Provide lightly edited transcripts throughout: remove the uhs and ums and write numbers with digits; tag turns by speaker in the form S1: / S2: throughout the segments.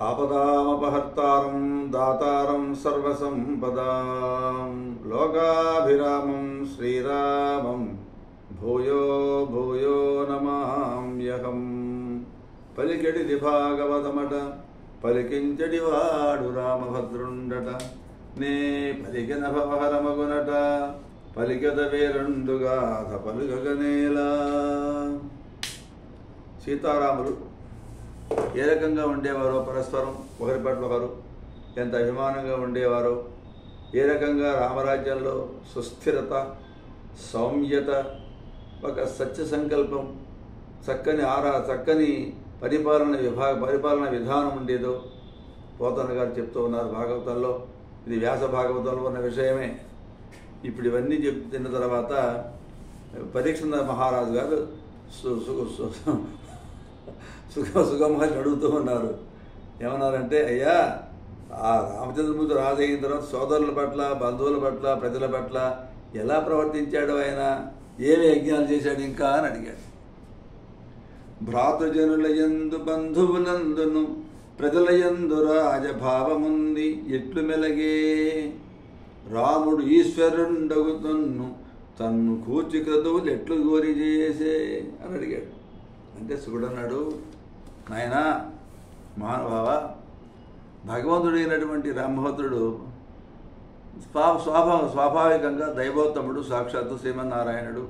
S1: ఆపదామపహర్తారం దాతారం సర్వసంపదాం లోకాభిరామం శ్రీరామం భూయో భూయో నమామ్యహం. పలికెడిది భాగవతమట పలికించడివాడు రామభద్రుండట నే పలికిన భవహరమగునట పలికద వేరండుగాథ పలుకగనేలా. సీతారాములు ఏ రకంగా ఉండేవారో, పరస్పరం ఒకరి పట్ల ఒకరు ఎంత అభిమానంగా ఉండేవారో, ఏ రకంగా రామరాజ్యంలో సుస్థిరత, సౌమ్యత, ఒక సత్య సంకల్పం, చక్కని పరిపాలన విధానం ఉండేదో పోతన గారు చెప్తూ ఉన్నారు భాగవతంలో. ఇది వ్యాస భాగవతంలో ఉన్న విషయమే. ఇప్పుడు ఇవన్నీ చెప్తున్న తర్వాత పరీక్షణ మహారాజు గారు సుగమని అడుగుతూ ఉన్నారు. ఏమన్నారంటే, అయ్యా ఆ రామచంద్రమూర్తి రాజు అయిన తర్వాత సోదరుల పట్ల, బంధువుల పట్ల, ప్రజల పట్ల ఎలా ప్రవర్తించాడు, ఆయన ఏమి యజ్ఞాలు చేశాడు ఇంకా అని అడిగాడు. భ్రాతృజనుల యందు బంధువులందును ప్రజల యందు రాజభావముంది ఎట్లు మెలగే రాముడు ఈశ్వరుండగుతన్ను తన్ను కూర్చి క్రతువులు ఎట్లు గోరి చేసే అని అడిగాడు. అంటే శివుడు అన్నాడు, నాయనా మహానుభావ, భగవంతుడైనటువంటి రామభద్రుడు స్వాభావికంగా దైవోత్తముడు, సాక్షాత్తు శ్రీమన్నారాయణుడు,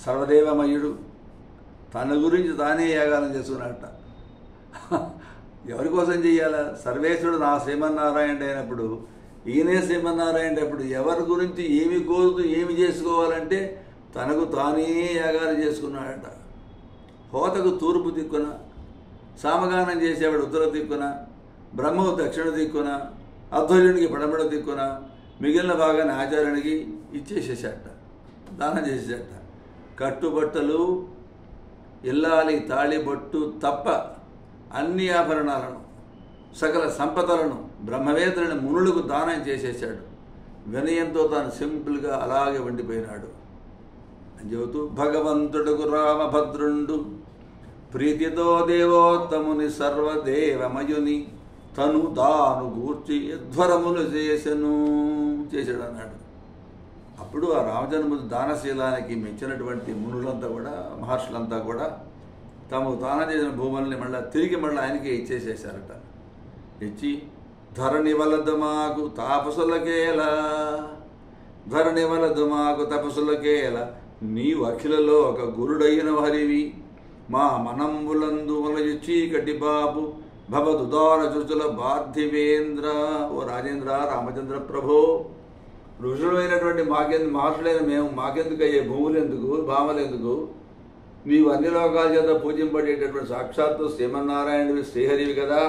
S1: సర్వదేవమయుడు. తన గురించి తానే యాగాలను చేసుకున్నట్ట. ఎవరి కోసం చెయ్యాలా? సర్వేశ్వరుడు నా శ్రీమన్నారాయణుడు అయినప్పుడు, ఈయనే శ్రీమన్నారాయణుడు అయినప్పుడు ఎవరి గురించి ఏమి కోరుతూ ఏమి చేసుకోవాలంటే తనకు తానే యాగాలు చేసుకున్నాడట. హోతకు తూర్పు దిక్కున, సామగానం చేసేవాడు ఉత్తర దిక్కున, బ్రహ్మవు దక్షిణ దిక్కున, అధ్వర్యునికి పడమడ దిక్కున, మిగిలిన భాగాన్ని ఆచార్యునికి ఇచ్చేసేసాట, దానం చేసేసాట. కట్టుబట్టలు, ఇల్లాలి తాళిబొట్టు తప్ప అన్ని ఆభరణాలను, సకల సంపదలను బ్రహ్మవేత్తలని మునులకు దానం చేసేసాడు. వినయంతో తాను సింపుల్గా అలాగే వండిపోయినాడు అని చెబుతూ, భగవంతుడుకు రామభద్రుండు ప్రీతితో దేవోత్తముని సర్వదేవమయుని తను తాను గూర్చి యధ్వరములు చేశాడు అన్నాడు. అప్పుడు ఆ రామజన్మూర్తి దానశీలానికి మెచ్చినటువంటి మునులంతా కూడా, మహర్షులంతా కూడా తాము దానం చేసిన భూముల్ని తిరిగి ఆయనకే ఇచ్చేసేసారట. ఇచ్చి ధరణి వలదు మాకు తాపసులకేలా, ధరణి వలదు మాకు తపసులకేలా, నీవు అఖిలలో ఒక గురుడైన హరివి, మా మనంబులందు వలయు చీకటి బాబు భవదుదార చుచుల బార్థివేంద్ర. ఓ రాజేంద్ర, రామచంద్ర ప్రభో, ఋషులైనటువంటి మహర్షులైన మేము మాకెందుకు అయ్యే భూములు ఎందుకు, భామలు ఎందుకు? నీవు అన్ని లోకాల చేత పూజింపడేటటువంటి సాక్షాత్తు శ్రీమన్నారాయణుడివి, శ్రీహరివి కదా.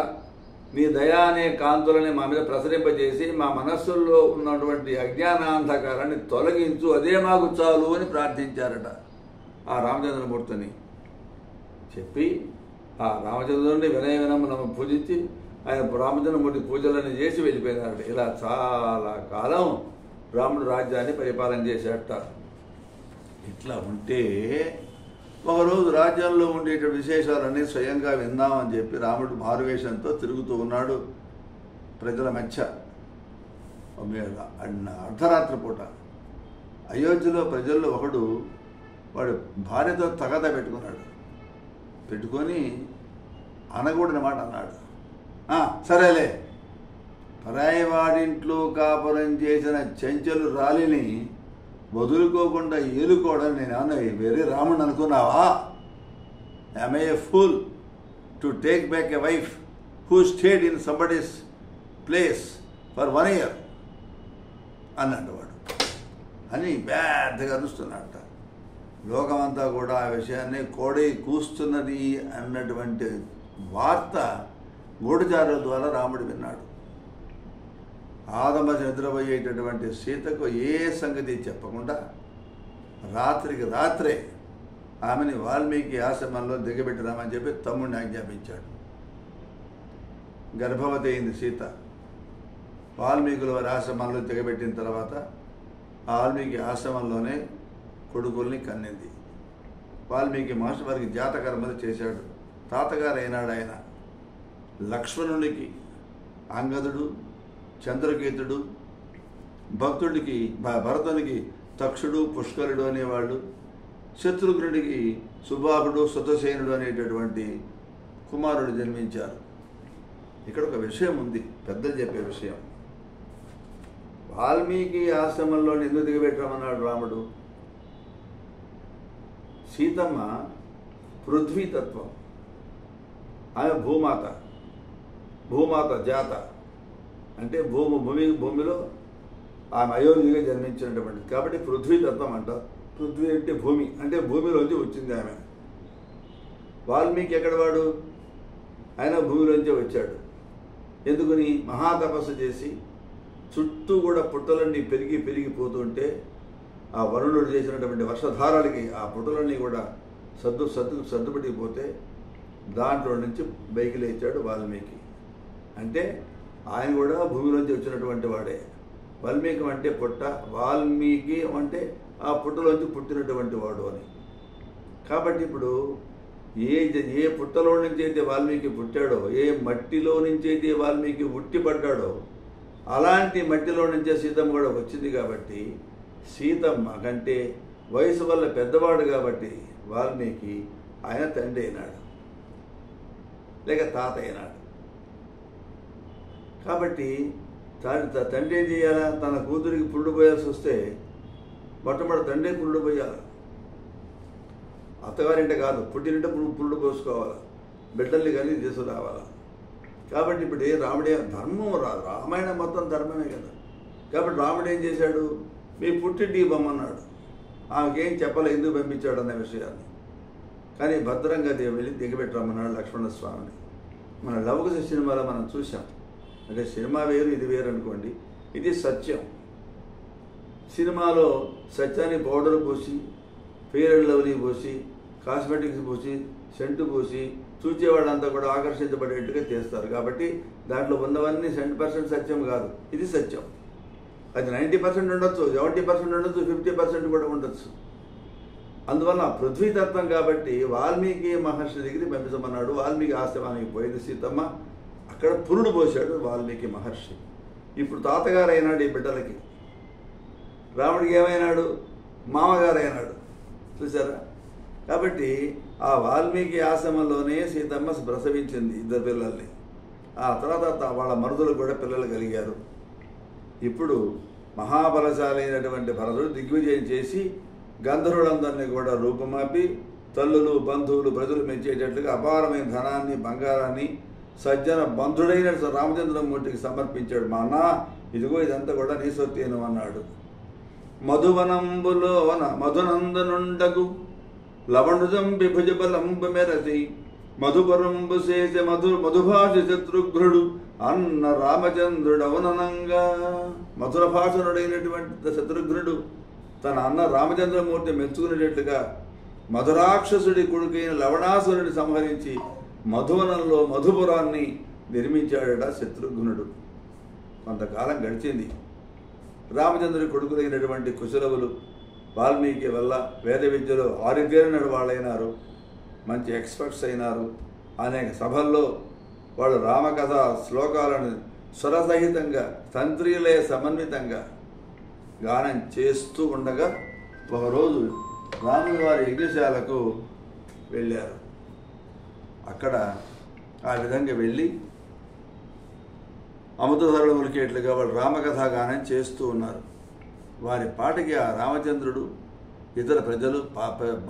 S1: నీ దయా అనే కాంతులని మా మీద ప్రసరింపజేసి మా మనస్సుల్లో ఉన్నటువంటి అజ్ఞానాంధకారాన్ని తొలగించు, అదే మాకు చాలు అని ప్రార్థించారట ఆ రామచంద్రమూర్తిని. చెప్పి ఆ రామచంద్రుడిని వినయమున పూజించి ఆయన రామచంద్రమూర్తి పూజలన్నీ చేసి వెళ్ళిపోయినారట. ఇలా చాలా కాలం రాముడు రాజ్యాన్ని పరిపాలన చేశాడట. ఇట్లా ఉంటే ఒకరోజు రాజ్యంలో ఉండేటువంటి విశేషాలన్నీ స్వయంగా విందామని చెప్పి రాముడు మారువేషంతో తిరుగుతూ ఉన్నాడు ప్రజల మధ్య. అర్ధరాత్రి పూట అయోధ్యలో ప్రజల్లో ఒకడు వాడు భార్యతో తగాదా పెట్టుకొని అనకూడని మాట అన్నాడు. సరేలే, పరాయి వాడింట్లో కాపురం చేసిన చెంచలు రాలిని వదులుకోకుండా ఏలుకోవడం నేనేమన్నా వేరే రాముడు అనుకున్నావా? I'm a fool to take back a wife who stayed in somebody's place for 1 year అన్నట్టు వాడు అని పెద్దగా అరుస్తున్నాడట. లోకమంతా కూడా ఆ విషయాన్ని కోడి కూస్తున్నది అన్నటువంటి వార్త గూఢచారుల ద్వారా రాముడు విన్నాడు. ఆదమ నిద్రపోయేటటువంటి సీతకు ఏ సంగతి చెప్పకుండా రాత్రికి రాత్రే ఆమెని వాల్మీకి ఆశ్రమంలో దిగబెట్టిరామని చెప్పి తమ్ముడిని ఆజ్ఞాపించాడు. గర్భవతి అయింది సీత. వాల్మీకుల వారి ఆశ్రమంలో దిగబెట్టిన తర్వాత వాల్మీకి ఆశ్రమంలోనే కొడుకుల్ని కన్నింది. వాల్మీకి మహర్షి వారికి జాతకర్మలు చేశాడు. తాతగారు అయినాడు ఆయన. లక్ష్మణునికి అంగదుడు, చంద్రకేతుడు, భక్తుడికి భరతునికి తక్షుడు, పుష్కరుడు అనేవాళ్ళు, శత్రుఘ్నుడికి సుబాహుడు, సుతసేనుడు అనేటటువంటి కుమారుడు జన్మించారు. ఇక్కడ ఒక విషయం ఉంది, పెద్దలు చెప్పే విషయం. వాల్మీకి ఆశ్రమంలో ఎందుకు దిగబెట్టమన్నాడు రాముడు? సీతమ్మ పృథ్వీతత్వం, ఆమె భూమాత జాత, అంటే భూమిలో ఆమె అయోధ్యగా జన్మించినటువంటిది కాబట్టి పృథ్వీతత్వం అంటారు. పృథ్వీ అంటే భూమి, అంటే భూమిలోంచి వచ్చింది ఆమె. వాల్మీకి ఎక్కడ వాడు? ఆయన భూమిలోంచే వచ్చాడు. ఎందుకని? మహాతపస్సు చేసి చుట్టూ కూడా పుట్టలన్నీ పెరిగిపోతుంటే ఆ వరుణుడు చేసినటువంటి వర్షధారాలకి ఆ పుట్టలన్నీ కూడా సర్దుపడిపోతే దాంట్లో నుంచి పైకి లేచాడు వాల్మీకి. అంటే ఆయన కూడా భూమిలోంచి వచ్చినటువంటి వాడే. వాల్మీకి అంటే పుట్ట, వాల్మీకి అంటే ఆ పుట్టలోంచి పుట్టినటువంటి వాడు అని. కాబట్టి ఇప్పుడు ఏ పుట్టలో నుంచి అయితే వాల్మీకి పుట్టాడో, ఏ మట్టిలో నుంచి అయితే వాల్మీకి ఉట్టిపడ్డాడో, అలాంటి మట్టిలో నుంచే సీతమ్మ కూడా వచ్చింది. కాబట్టి సీతమ్మ కంటే వయసు వల్ల పెద్దవాడు కాబట్టి వాల్మీకి ఆయన తండ్రి అయినాడు, లేక తాత అయినాడు. కాబట్టి తండ్రి ఏం చేయాలా? తన కూతురికి పురుడు పోయాల్సి వస్తే మొట్టమొదటి తండ్రి పురుడు పోయాలి. అత్తగారింటే కాదు, పుట్టినంటే పురుడు పోసుకోవాలి, బిడ్డల్ని కలిగి తీసుకురావాలా. కాబట్టి ఇప్పుడు రాముడే ధర్మం రాదు, రామాయణం మొత్తం ధర్మమే కదా. కాబట్టి రాముడు ఏం చేశాడు? మీ పుట్టింటికి ఇవ్వమన్నాడు. ఆమెకేం చెప్పాలి ఎందుకు పంపించాడు అనే విషయాన్ని. కానీ భద్రంగా వెళ్ళి దిగబెట్టమన్నాడు లక్ష్మణస్వామిని. మన లవకుశ సినిమాలో మనం చూసాం. అంటే సినిమా వేరు, ఇది వేరు అనుకోండి. ఇది సత్యం. సినిమాలో సత్యాన్ని పౌడర్ పోసి, ఫెయిర్ అండ్ లవ్లీ పోసి, కాస్మెటిక్స్ పోసి, సెంటు పోసి చూచేవాళ్ళంతా కూడా ఆకర్షించబడేట్టుగా చేస్తారు. కాబట్టి దాంట్లో ఉన్నవన్నీ 100% సత్యం కాదు, ఇది సత్యం. అది 90% ఉండొచ్చు, 70% ఉండొచ్చు, 50% కూడా ఉండొచ్చు. అందువల్ల పృథ్వీతత్వం కాబట్టి వాల్మీకి మహర్షి దగ్గరికి పంపించమన్నాడు. వాల్మీకి ఆశ్రమానికి పోయింది సీతమ్మ. అక్కడ పురుడు పోశాడు వాల్మీకి మహర్షి. ఇప్పుడు తాతగారు అయినాడు ఈ బిడ్డలకి. రాముడికి ఏమైనాడు? మామగారు అయినాడు. చూసారా? కాబట్టి ఆ వాల్మీకి ఆశ్రమంలోనే సీతమ్మ ప్రసవించింది 2 పిల్లల్ని. ఆ తర్వాత వాళ్ళ మరుదులు కూడా పిల్లలు కలిగారు. ఇప్పుడు మహాబలశాలైనటువంటి భరతుడు దిగ్విజయం చేసి గంధర్వులందరినీ కూడా రూపుమాపి తల్లులు, బంధువులు, ప్రజలు మెచ్చేటట్లుగా అపారమైన ధనాన్ని, బంగారాన్ని సజ్జన బంధుడైన రామచంద్రమూర్తికి సమర్పించాడు. మా అన్న, ఇదిగో ఇదంతా కూడా నీ సొత్తేను అన్నాడు. మధువనంబులోన మధునందనుండగు లవణుజంబి భుజబలంబు మెరసి మధుపరంబు చేసే మధుభాష శత్రుఘ్నుడు అన్న రామచంద్రుడవనంగా. మధుర భాషనుడైనటువంటి శత్రుఘ్నుడు తన అన్న రామచంద్రమూర్తి మెచ్చుకునేటట్లుగా మధురాక్షసుడి కొడుకైన లవణాసురుడిని సంహరించి మధువనంలో మధుపురాన్ని నిర్మించాడట శత్రుఘ్నుడు. కొంతకాలం గడిచింది. రామచంద్రుడి కొడుకులైనటువంటి కుశలవులు వాల్మీకి వల్ల వేద విద్యలో ఆరితేరిన వాళ్ళైనారు, మంచి ఎక్స్పర్ట్స్ అయినారు. అనేక సభల్లో వాళ్ళు రామకథ శ్లోకాలను స్వరసహితంగా, తంత్రీలయ సమన్వితంగా గానం చేస్తూ ఉండగా ఒకరోజు రాముల వారి యజ్ఞశాలకు వెళ్ళారు. అక్కడ ఆ విధంగా వెళ్ళి అమృతధరలు ఉలికేట్లుగా వాళ్ళు రామకథా గానం చేస్తూ ఉన్నారు. వారి పాటకి ఆ రామచంద్రుడు, ఇతర ప్రజలు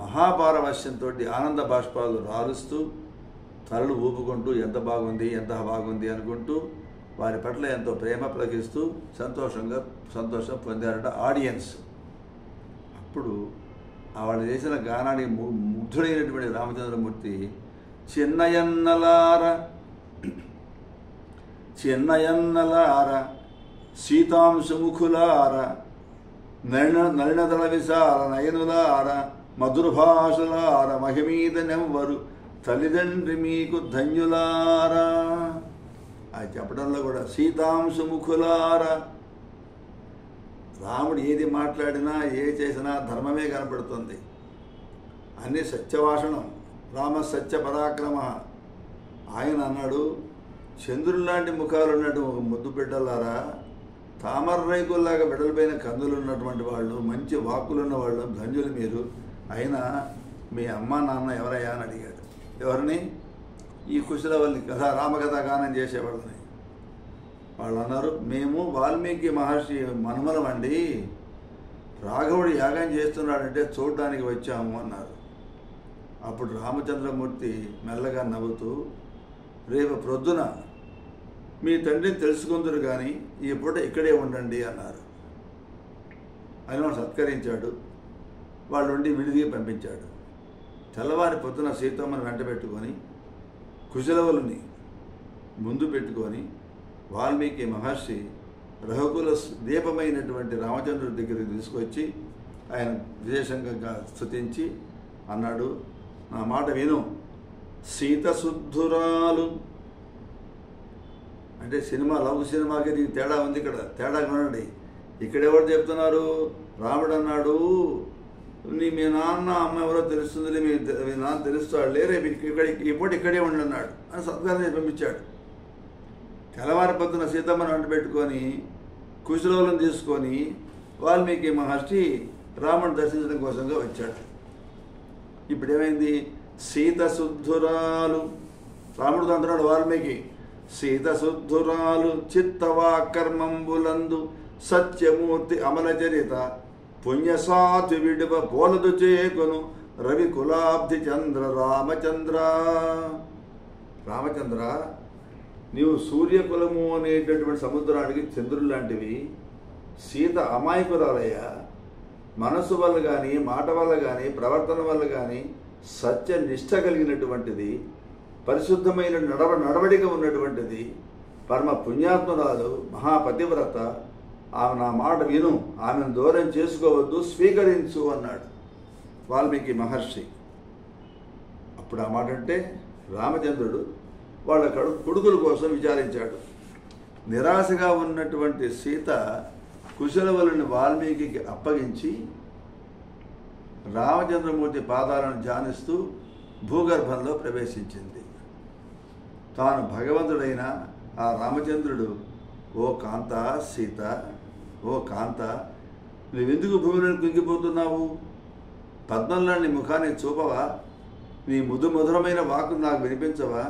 S1: మహాపారవశ్యంతో ఆనంద బాష్పాలు రాలుస్తూ తలలు ఊపుకుంటూ ఎంత బాగుంది అనుకుంటూ వారి పట్ల ఎంతో ప్రేమ ప్రకటిస్తూ సంతోషం పొందారట ఆడియన్స్. అప్పుడు వాళ్ళు చేసిన గానానికి ముగ్ధుడైనటువంటి రామచంద్రమూర్తి చిన్నయన్నలార సీతాంశముఖులార నళినదళ విశాల నయనులార మధురభాషలార మహిమీద నెవ్వరు తల్లిదండ్రి మీకు ధన్యులారా. అది చెప్పడంలో కూడా సీతాంశముఖులారా, రాముడు ఏది మాట్లాడినా ఏ చేసినా ధర్మమే కనపడుతుంది. అన్ని సత్యభాషణం. రామ సత్య పరాక్రమ. ఆయన అన్నాడు, చంద్రుల్లాంటి ముఖాలు ఉన్నట్టు ఒక ముద్దు బిడ్డలారా, తామర రైకుల్లాగా బిడ్డలపైన కందులు ఉన్నటువంటి వాళ్ళు, మంచి వాక్కులున్న వాళ్ళు ధన్యులు మీరు. అయినా మీ అమ్మ నాన్న ఎవరయ్యా అని అడిగాడు. ఎవరిని? ఈ కుశలవల్లి కథ రామకథా గానం చేసేవాళ్ళని. వాళ్ళు అన్నారు, మేము వాల్మీకి మహర్షి మనుమలం అండి, రాఘవుడు యాగం చేస్తున్నాడంటే చూడడానికి వచ్చాము అన్నారు. అప్పుడు రామచంద్రమూర్తి మెల్లగా నవ్వుతూ, రేపు ప్రొద్దున మీ తండ్రిని తెలుసుకుందరు కానీ ఈ పూట ఇక్కడే ఉండండి అన్నారు. ఆయన సత్కరించాడు. వాళ్ళు ఉండి విడిదిగా పంపించాడు. తెల్లవారి పొద్దున సీతమ్మను వెంట పెట్టుకొని కుశలవులని ముందు పెట్టుకొని వాల్మీకి మహర్షి రఘుకుల దీపమైనటువంటి రామచంద్రుడి దగ్గరికి తీసుకొచ్చి ఆయన విశేషంగా స్తుతించి అన్నాడు, నా మాట విను, సీత శుద్ధురాలు. అంటే సినిమా, లవ్ సినిమాకి ఇది తేడా ఉంది. ఇక్కడ తేడా కొనండి. ఇక్కడెవరు చెప్తున్నారు? రాముడు అన్నాడు, మీ నాన్న అమ్మ ఎవరో తెలుస్తుంది, మీ నాన్న తెలుస్తాడు, లేరే ఇప్పుడు ఇక్కడే ఉండన్నాడు అని సత్కారం చేసి పంపించాడు. తెల్లవారి పొద్దున సీతమ్మను వెంట పెట్టుకొని కుశలవులను తీసుకొని వాల్మీకి మహర్షి రాముడిని దర్శించడం కోసంగా వచ్చాడు. ఇప్పుడేమైంది? సీత శుద్ధురాలు. రాముడు అంటున్నాడు వాల్మీకి, సీత శుద్ధురాలు చిత్తవాకర్మంబులందు సత్యమూర్తి అమల చరిత పుణ్యసాధు విడువ పోలదు చేకొను రవి కులాబ్ధి చంద్ర రామచంద్ర. రామచంద్ర, నీవు సూర్యకులము అనేటటువంటి సముద్రానికి చంద్రులు లాంటివి. సీత అమాయకురాలయ్యా. మనసు వల్ల కానీ, మాట వల్ల కానీ, ప్రవర్తన వల్ల కానీ సత్య నిష్ట కలిగినటువంటిది, పరిశుద్ధమైన నడవడిక ఉన్నటువంటిది, పరమ పుణ్యాత్మరాలు, మహాపతివ్రత. ఆమె నా మాట విను, ఆమెను దూరం చేసుకోవద్దు, స్వీకరించు అన్నాడు వాల్మీకి మహర్షి. అప్పుడు ఆ మాట అంటే రామచంద్రుడు వాళ్ళ కొడుకుల కోసం విచారించాడు. నిరాశగా ఉన్నటువంటి సీత కుశలవులను వాల్మీకి అప్పగించి రామచంద్రమూర్తి పాదాలను ధ్యానిస్తూ భూగర్భంలో ప్రవేశించింది. తాను భగవంతుడైన ఆ రామచంద్రుడు, ఓ కాంత సీత, ఓ కాంత, నువ్వెందుకు భూమిలో కుంగిపోతున్నావు? పద్మంలాంటి ముఖాన్ని చూపవా? నీ మధురమైన వాకు నాకు వినిపించవా?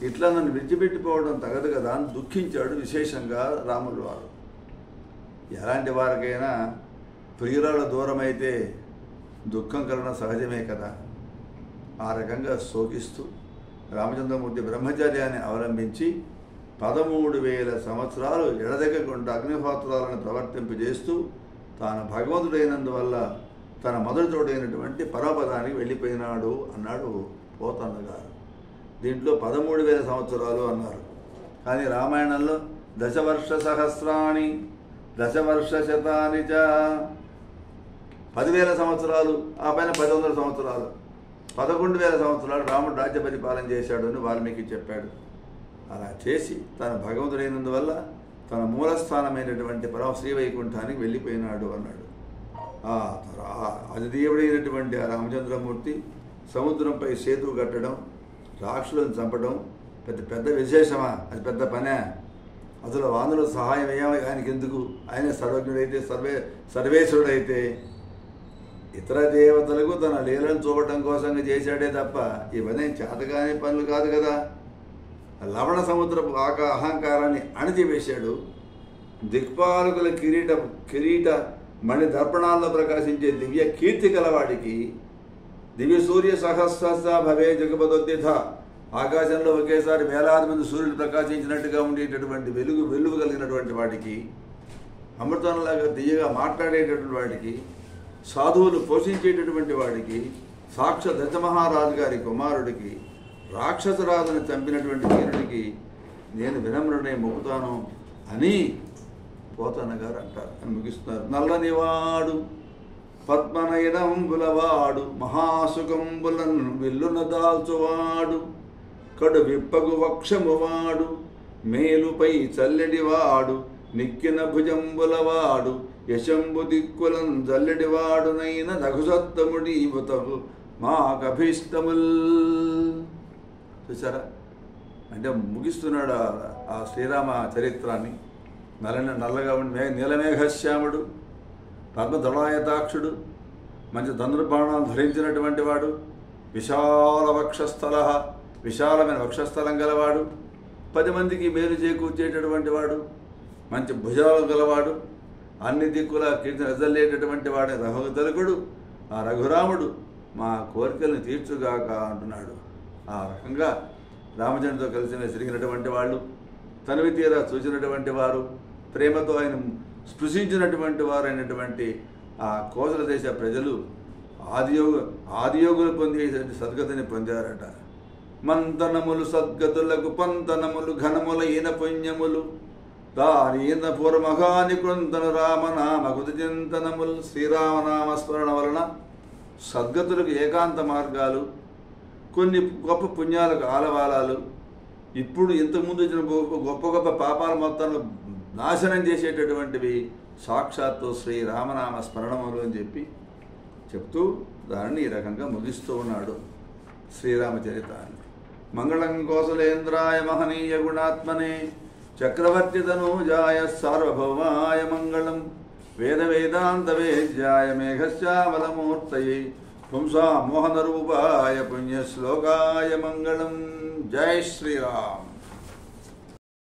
S1: ఇట్లా నన్ను విడిచిపెట్టిపోవడం తగదు కదా అని దుఃఖించాడు విశేషంగా రాములు వారు. ఎలాంటి వారికైనా ప్రియురాలు దూరమైతే దుఃఖం కలగడం సహజమే కదా. ఆ రకంగా శోకిస్తూ రామచంద్రమూర్తి బ్రహ్మచర్యాన్ని అవలంబించి 13,000 సంవత్సరాలు ఎడదెగకుండా అగ్నిహోత్రాలను ప్రవర్తింపజేస్తూ తాను భగవంతుడైనందువల్ల తన మొదటి తోడైనటువంటి పరమపదానికి వెళ్ళిపోయినాడు అన్నాడు పోతన్న గారు. దీంట్లో 13,000 సంవత్సరాలు అన్నారు. కానీ రామాయణంలో దశవర్ష సహస్రాణి దశవర్ష శతాని చ 10,000 సంవత్సరాలు, ఆ పైన 1,100 సంవత్సరాలు, 11,000 సంవత్సరాలు రాముడు రాజ్య పరిపాలన చేశాడు అని వాల్మీకి చెప్పాడు. అలా చేసి తన భగవంతుడైనందువల్ల తన మూలస్థానమైనటువంటి పరమ శ్రీవైకుంఠానికి వెళ్ళిపోయినాడు అన్నాడు. అధిదేవుడైనటువంటి ఆ రామచంద్రమూర్తి సముద్రంపై సేతువు కట్టడం, రాక్షసులను చంపడం పెద్ద విశేషమా? అది పెద్ద పనే. అసలు వానరుల సహాయం ఆయనకి ఎందుకు? ఆయన సర్వజ్ఞుడైతే, సర్వేశ్వరుడైతే ఇతర దేవతలకు తన లీలను చూపటం కోసంగా చేశాడే తప్ప ఇవన్నీ చేతగానే పనులు కాదు కదా. లవణ సముద్రపు అహంకారాన్ని అణిచివేశాడు. దిక్పాలకుల కిరీట మణి దర్పణాల్లో ప్రకాశించే దివ్య కీర్తి కలవాడికి దివ్య సూర్య సహస్ర భవే జగపదోద్యత, ఆకాశంలో ఒకేసారి వేలాది మంది సూర్యుడు ప్రకాశించినట్టుగా ఉండేటటువంటి వెలుగు కలిగినటువంటి వాడికి, అమృతంలాగా దియ్యగా మాట్లాడేటటువంటి వాడికి, సాధువులు పోషించేటటువంటి వాడికి, సాక్షాత్ దశమహారాజు గారి కుమారుడికి, రాక్షసరాజుని చంపినటువంటి వీరుడికి నేను వినమ్రుడే మొక్కుతాను అని పోతన్న గారు అంటారు అని ముగిస్తున్నారు. నల్లనివాడు పద్మనయనంబులవాడు మహాసుకంబులను విల్లున దాల్చువాడు కడు విప్పగు వక్షమువాడు మేలుపై చల్లెడివాడు నిక్కిన భుజంబులవాడు యశంబు దిక్కులం జల్లెడివాడునైన రఘుసత్తముడి యువతకు మాకభీష్టముల్. చూసారా? అంటే ముగిస్తున్నాడు ఆ శ్రీరామ చరిత్రాన్ని. నల్లగా ఉండి నీలమేఘశ్యాముడు, పద్మదళాయతాక్షుడు, మంచి ధనుర్బాణాలు ధరించినటువంటి వాడు, విశాలమైన వక్షస్థలం గలవాడు, 10 మందికి మేలు చేకూర్చేటటువంటి వాడు, మంచి భుజాలు గలవాడు, అన్ని దిక్కుల కీర్తి రజల్లేటటువంటి వాడు రఘుదలకుడు. ఆ రఘురాముడు మా కోరికలను తీర్చుగాక అంటున్నాడు. ఆ రకంగా రామచంద్రుడితో కలిసి తిరిగినటువంటి వాళ్ళు, తనివి తీరా చూసినటువంటి వారు, ప్రేమతో ఆయన స్పృశించినటువంటి వారు అయినటువంటి ఆ కోసల దేశ ప్రజలు ఆదియోగులు పొందే సద్గతిని పొందారట. మంతనములు సద్గతులకు పంతనములు ఘనముల ఈన పుణ్యములు దారీన పూర్వమఘాని కృంతను రామనామకృతి చింతనములు. శ్రీరామనామ స్మరణ వలన సద్గతులకు ఏకాంత మార్గాలు, కొన్ని గొప్ప పుణ్యాలకు ఆలవాలాలు, ఇప్పుడు ఇంతకుముందు వచ్చిన గొప్ప గొప్ప పాపాల మొత్తాన్ని నాశనం చేసేటటువంటివి సాక్షాత్తు శ్రీరామనామ స్మరణములు అని చెప్తూ దాన్ని ఈ రకంగా ముగిస్తూ ఉన్నాడు శ్రీరామచరితాన్ని. మంగళం కోసలేంద్రాయ మహనీయ గుణాత్మనే చక్రవర్తి తనూజాయ సార్వభౌమాయ మంగళం. వేద వేదాంత వేద్యాయ మేఘశ్యామలమూర్తయే పుంసా మోహన రూపాయ పుణ్యశ్లోకాయ మంగళం. జై శ్రీరామ్.